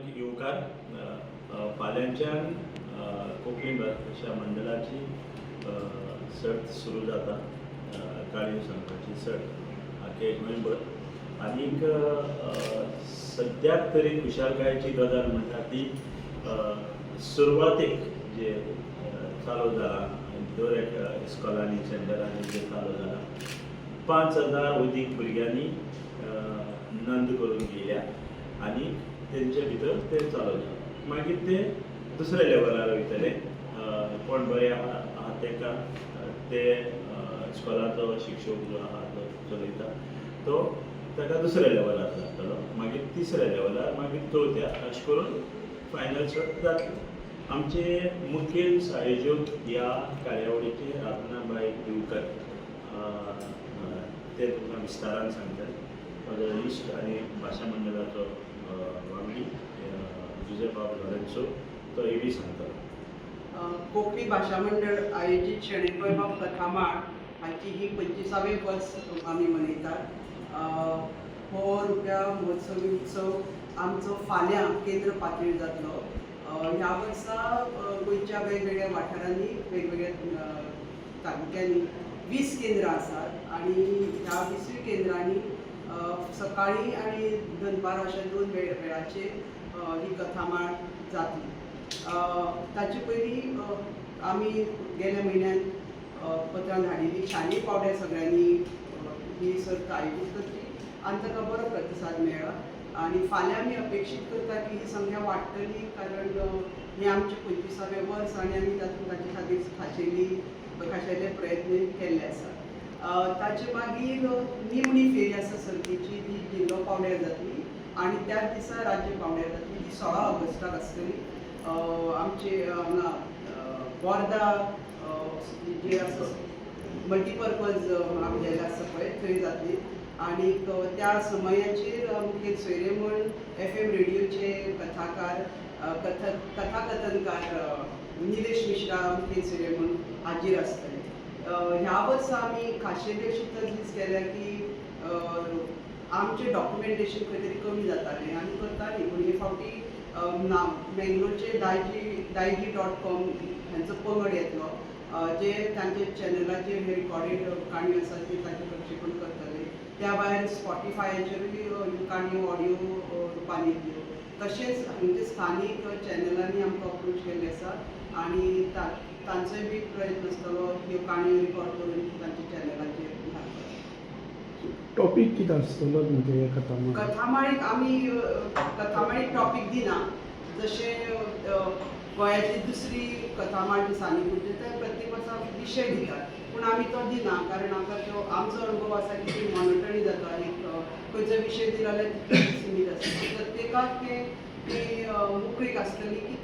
युवकार फाल्यांच्यान कोंकणी भाशा मंडळाची सर्त सुरू जाता काळी संघाची सर्त आख्या गोंयभर आनीक सद्याक तरी खुशालकायेची गजाल म्हणटा ती सुरवातेक जे चालू जाला दर एका इस्कॉलांनी सेंटरांनी जे चालू जाला 5,000 अदीक भुरग्यांनी नोंद करून घेतल्या आनी तेंचे भितर ते चालू जाला मागीर ते दुसऱ्या लेवलार वयतले कोण बरे आहा तेका ते इस्कॉलाचो शिक्षक जो आहा तो चलयता तो ताका दुसऱ्या लेवलार जातलो मागीर तिसऱ्या लेवलार मागीर चवथ्या अशें करून फायनल सर्त जातली. आमचे मुखेल आयोजक ह्या कार्यावळीचे राधनाबाई दिवकर ते तुमकां विस्तारान सांगतात. म्हजो इश्ट आनी भाशा मंडळाचो वांगडी जुजेबाब लॉरेन्सो तो बी सांगता. कोंकणी भाशा मंडळ आयोजीत शेणेगोंयबाब कथामाळ हाची ही 25वी वर्स आमी मनयतात. हो रुप्या महोत्सवी उत्सव आमचो फाल्यां केंद्र पातळीर जातलो. ह्या वर्सा गोंयच्या वेगवेगळ्या वाठारांनी वेगवेगळ्या तालुक्यांनी 20 केंद्रां आसात आनी ह्या 20 केंद्रांनी सकाळी आनी दनपार अशा 2 वेळाचेर ही कथामाळ जातली. ताचे पयलीं आमी गेल्या म्हयन्यान पत्रां धाडिल्लीं शालेय पावड्यार सगळ्यांनी ही सर्त आयोजीत करची आनी ताका बरो प्रतिसाद मेळ्ळा आनी फाल्यां आमी अपेक्षीत करता की ही संख्या वाडटली कारण हें आमचें 25वें वर्स आनी आमी ताचे खातीर खाशेले प्रयत्न केल्ले आसात. ताचे मागीर निमणी फेरी आसा सर्तीची ती जिल्लो पावड्यार जातली आनी त्याच दिसा राज्य पावड्यार जातली ती 16 ऑगस्टाक आसतली. आमचे हांगा बोर्दा जे आसा मल्टीपर्पज म्हाविद्यालय आसा पळय थंय जातली आनीक त्या समयाचेर मुखेल सोयरे म्हण FM रेडिओचे कथाकार कथाकथनकार निलेश मिश्रा मुखेल सोयरे म्हण हाजीर आसतले. ह्या वर्सा आमी खाशेली अशी तजवीज केल्या की आमचें डॉक्युमेंटेशन खंय तरी कमी जातालें आनी करतालीं पूण हे फावटी मँगलोरचे daiji.com हांचो पंगड येतलो जे तांचे चॅनलाचेर हे रिकॉर्डेड काणयो आसा ती ताचें प्रक्षेपण करतले. त्या भायर स्पॉटिफायाचेरूय काणयो ऑडियो रुपान येतल्यो. तशेंच हांचे स्थानीक चॅनलांनी आमकां अप्रोच केल्ले आसा आनी तांचोय बी प्रयत्न आसतलो ह्यो काणयो रिकॉर्ड करून तांच्या चॅनलाचेर घालपाचो. टॉपीक कितें आसतलो म्हणजे कथामाळीक आमी कथामाळीक टॉपीक दिना जशें गोंयाची दुसरी कथामाळ दिसांनी म्हणजे ते प्रत्येक वर्सा विशय दितात पूण आमी तो दिना कारण आमकां तो आमचो अनुभव आसा की ती मॉनिटरी जाता एक खंयचो विशय दिलो जाल्यार तितलें सीमीत आसता. प्रत्येकाक ती मोकळीक आसतली की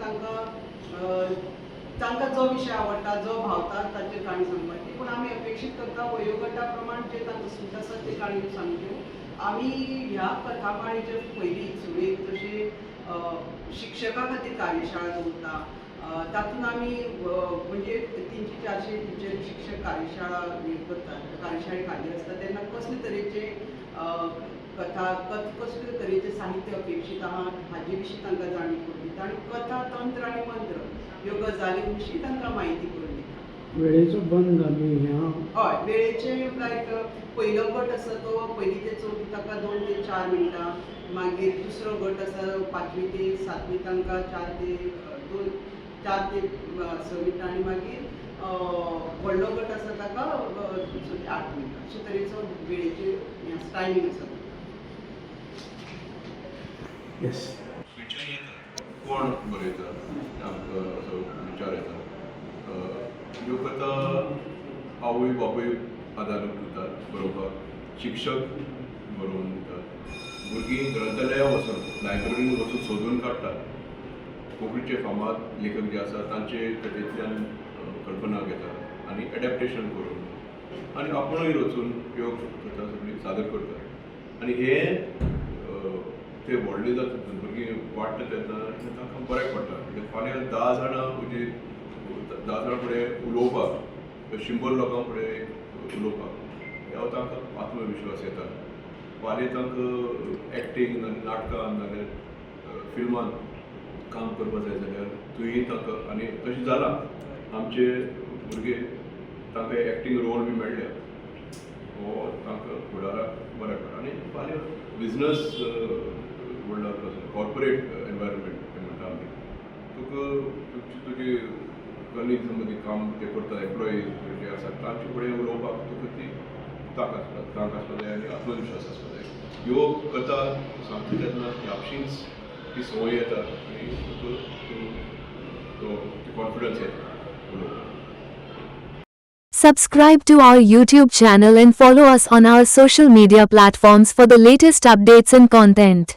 तांकां जो विशय आवडटा जो भावता ताचेर काणी सांगपाची पूण आमी अपेक्षीत करता वयोगटा प्रमाण जे तांकां सूट आसा ते काणयो सांगच्यो. आमी ह्या कथामाळेचे पयलीं सुरवेक जशे शिक्षकां खातीर कार्यशाळा दवरता तातूंत आमी म्हणजे 300-400 टिचर शिक्षक कार्यशाळा करतात कार्यशाळेक हाजीर आसता तेन्ना कसले तरेचे कसले तरेचें साहित्य अपेक्षीत आहा हाजे विशीं तांकां जाणीव करून दिता आनी कथा तंत्र आनी मंत्र ह्यो गजाली विशीं तांकां म्हायती करून दिता. वेळेचो बंद घालून हय वेळेचे लायक पयलो गट आसा तो पयली ते चवथी ताका 2 ते 4 मिनटां मागीर दुसरो गट आसा 5वी ते 7वी तांकां 4 ते 6 मिनटां आनी मागीर व्हडलो गट आसा ताका 8 मिनटां अशे तरेचो वेळेचे टायमींग आसा. येस कोण बरयता आमकां असो विचार येता. ह्यो कथा आवय बापूय आदारूच दितात बरोवपाक शिक्षक बरोवन दितात भुरगीं ग्रंथालयां वचून लायब्ररीन वचून सोदून काडटात. कोंकणीचे फामाद लेखक जे आसा तांचे कथेंतल्यान कल्पना घेतात आनी एडॅप्टेशन करून आनी आपुणूय वचून ह्यो कथा सगळी सादर करतात आनी हे ते व्हडले जाता भुरगीं वाडटा तेन्ना तांकां बरें पडटा. म्हणजे फाल्यां 10 जाणां म्हणजे 10 जाणां फुडें उलोवपाक 100 लोकां फुडें उलोवपाक ह्या तांकां आत्मविश्वास येता. फाल्यां तांकां एक्टींग नाटकां नाजाल्यार फिल्मान काम करपा जाय जाल्यार थंय ताका आनी तशें जालां आमचे भुरगे तांकां एक्टींग रोल बी मेळ्ळ्या हो तांकां फुडाराक बऱ्याक पडटा आनी फाल्यां बिजनस वर्ल्डाक कॉर्पोरेट एनवायरमेंट म्हणटा आमी तुजी कलिग्स मदीं काम ते करता एम्प्लॉईज जे आसात तांचे फुडें उलोवपाक तुका ती तांक आसपा जाय आनी आत्मविश्वास आसपा जाय ह्यो कथा सांगता तेन्ना ह्यापशींच ती संवय येता आनी तो कॉन्फिडन्स येता उलोवपाक. Subscribe to our YouTube channel and follow us on our social media platforms for the latest updates and content.